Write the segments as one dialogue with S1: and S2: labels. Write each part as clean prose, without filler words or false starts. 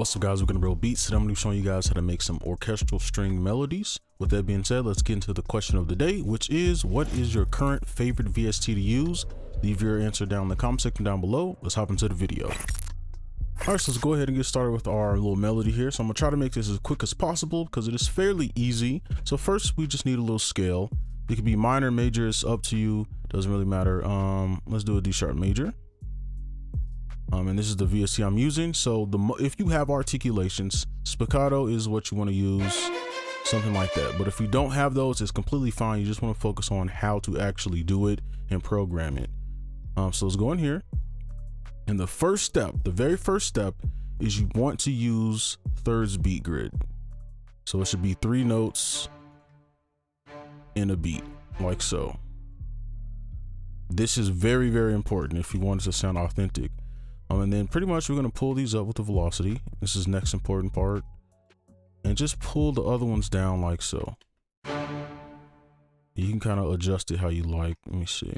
S1: What's up, guys? We're gonna brobeatz. Today I'm gonna be showing you guys how to make some orchestral string melodies. With that being said, let's get into the question of the day, which is, what is your current favorite VST to use? Leave your answer down in the comment section down below. Let's hop into the video. All right, so let's go ahead and get started with our little melody here. So I'm gonna try to make this as quick as possible because it is fairly easy. So first, we just need a little scale. It could be minor, major, it's up to you. Doesn't really matter. Let's do a D sharp major. And this is the VST I'm using. So if you have articulations, spiccato is what you want to use, something like that. But if you don't have those, it's completely fine. You just want to focus on how to actually do it and program it. So let's go in here. And the first step, the very first step, is you want to use thirds beat grid. So it should be 3 notes in a beat, like so. This is very, very important if you want it to sound authentic. And then pretty much we're going to pull these up with the velocity. This is next important part. And just pull the other ones down like so. You can kind of adjust it how you like. Let me see.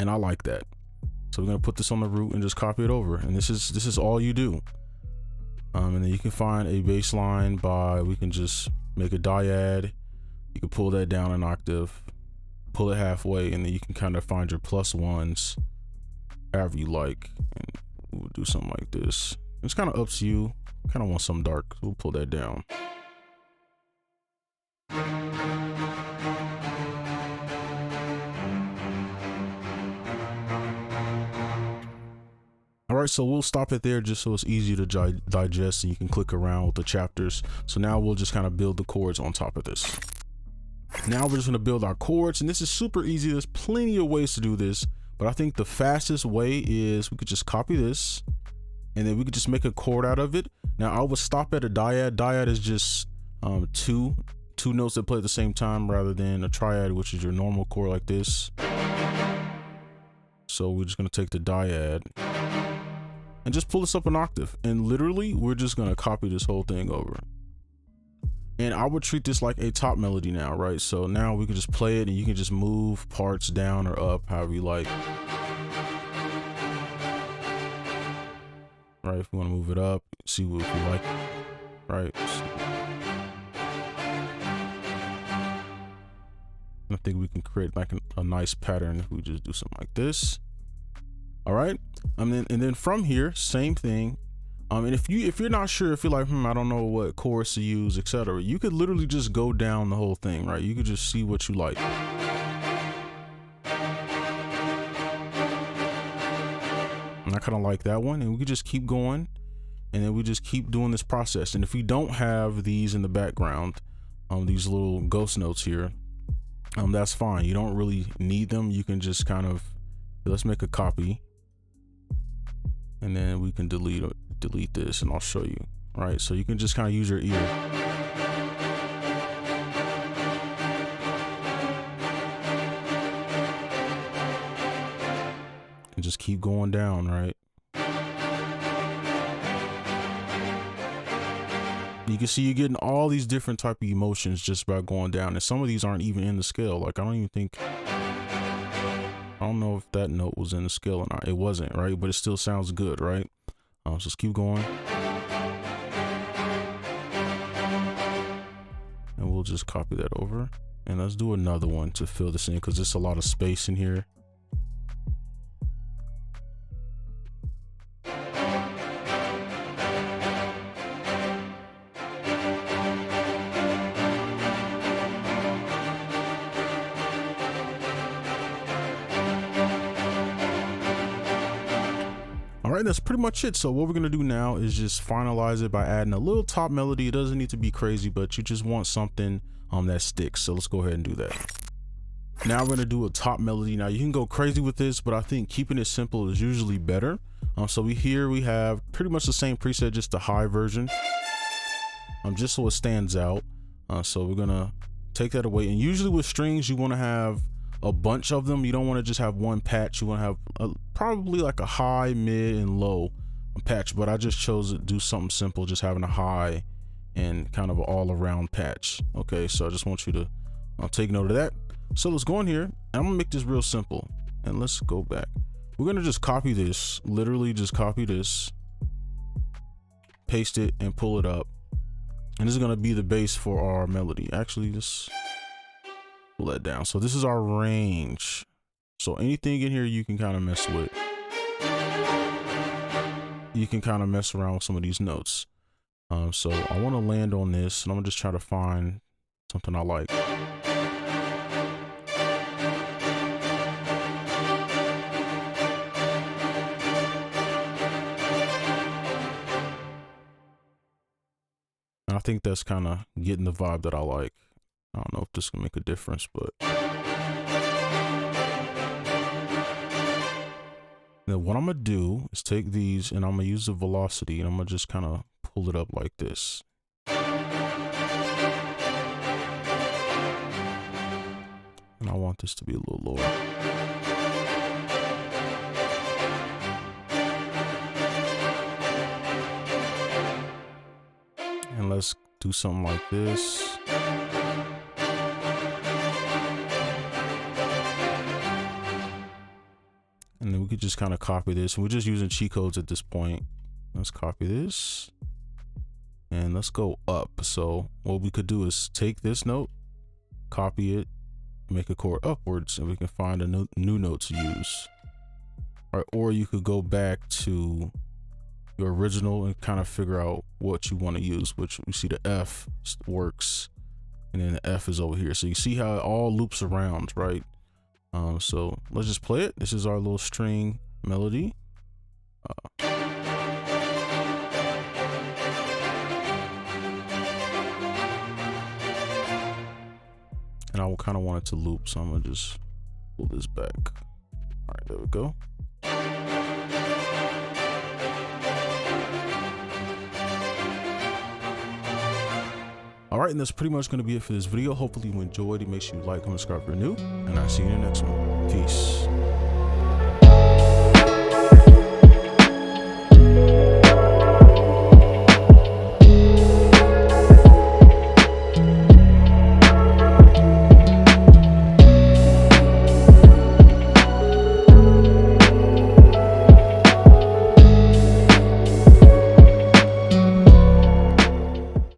S1: And I like that. So we're going to put this on the root and just copy it over. And this is all you do. And then you can find a bass line by, we can just make a dyad. You can pull that down an octave, pull it halfway, and then you can kind of find your plus ones however you like, and we'll do something like this. It's kind of up to you. Kind of want some dark, so we'll pull that down. All right, so we'll stop it there just so it's easy to digest and you can click around with the chapters. So now we'll just kind of build the chords on top of this. Now we're just going to build our chords, and this is super easy. There's plenty of ways to do this, but I think the fastest way is we could just copy this and then we could just make a chord out of it. Now I would stop at a dyad. Dyad is just two notes that play at the same time rather than a triad, which is your normal chord like this. So we're just going to take the dyad and just pull this up an octave, and literally we're just going to copy this whole thing over. And I would treat this like a top melody now, right? So now we can just play it and you can just move parts down or up, however you like. Right, if you want to move it up, see what you like, right? I think we can create like a nice pattern if we just do something like this. All right, and then from here, same thing. And if you're not sure, if you're like, I don't know what chords to use, etc., you could literally just go down the whole thing, right? You could just see what you like. And I kind of like that one, and we could just keep going, and then we just keep doing this process. And if you don't have these in the background, these little ghost notes here, that's fine. You don't really need them. You can just kind of, let's make a copy, and then we can delete this, and I'll show you. All right, so you can just kind of use your ear. And just keep going down, right? You can see you're getting all these different type of emotions just by going down, and some of these aren't even in the scale. Like I don't know if that note was in the scale or not. It wasn't, right? But it still sounds good, right? So just keep going. And we'll just copy that over. And let's do another one to fill this in because there's a lot of space in here. All right, that's pretty much it. So what we're gonna do now is just finalize it by adding a little top melody. It doesn't need to be crazy, but you just want something that sticks. So let's go ahead and do that. Now we're gonna do a top melody. Now you can go crazy with this, but I think keeping it simple is usually better. So we have pretty much the same preset, just the high version, just so it stands out. So we're gonna take that away. And usually with strings, you want to have a bunch of them. You don't want to just have one patch. You want to have probably like a high, mid, and low patch, but I just chose to do something simple, just having a high and kind of an all-around patch. Okay, so I just want you to take note of that. So let's go in here, and I'm gonna make this real simple, and let's go back. we're gonna just copy this, literally just copy this, paste it and pull it up. And this is gonna be the base for our melody. Actually, just pull that down. So this is our range. So anything in here you can kind of mess with. You can kind of mess around with some of these notes. So I want to land on this, and I'm gonna just try to find something I like. And I think that's kind of getting the vibe that I like. I don't know if this can make a difference, but now what I'm gonna do is take these and I'm gonna use the velocity, and I'm gonna just kind of pull it up like this. And I want this to be a little lower. And let's do something like this. And then we could just kind of copy this. And we're just using cheat codes at this point. Let's copy this. And let's go up. So what we could do is take this note, copy it, make a chord upwards, and we can find a new note to use. All right, or you could go back to your original and kind of figure out what you want to use, which we see the F works, and then the F is over here. So you see how it all loops around, right? So let's just play it. This is our little string melody. And I will kind of want it to loop, so I'm gonna just pull this back. All right, there we go. All right, and that's pretty much gonna be it for this video. Hopefully you enjoyed it. Make sure you like, comment, subscribe if you're new, and I'll see you in the next one. Peace.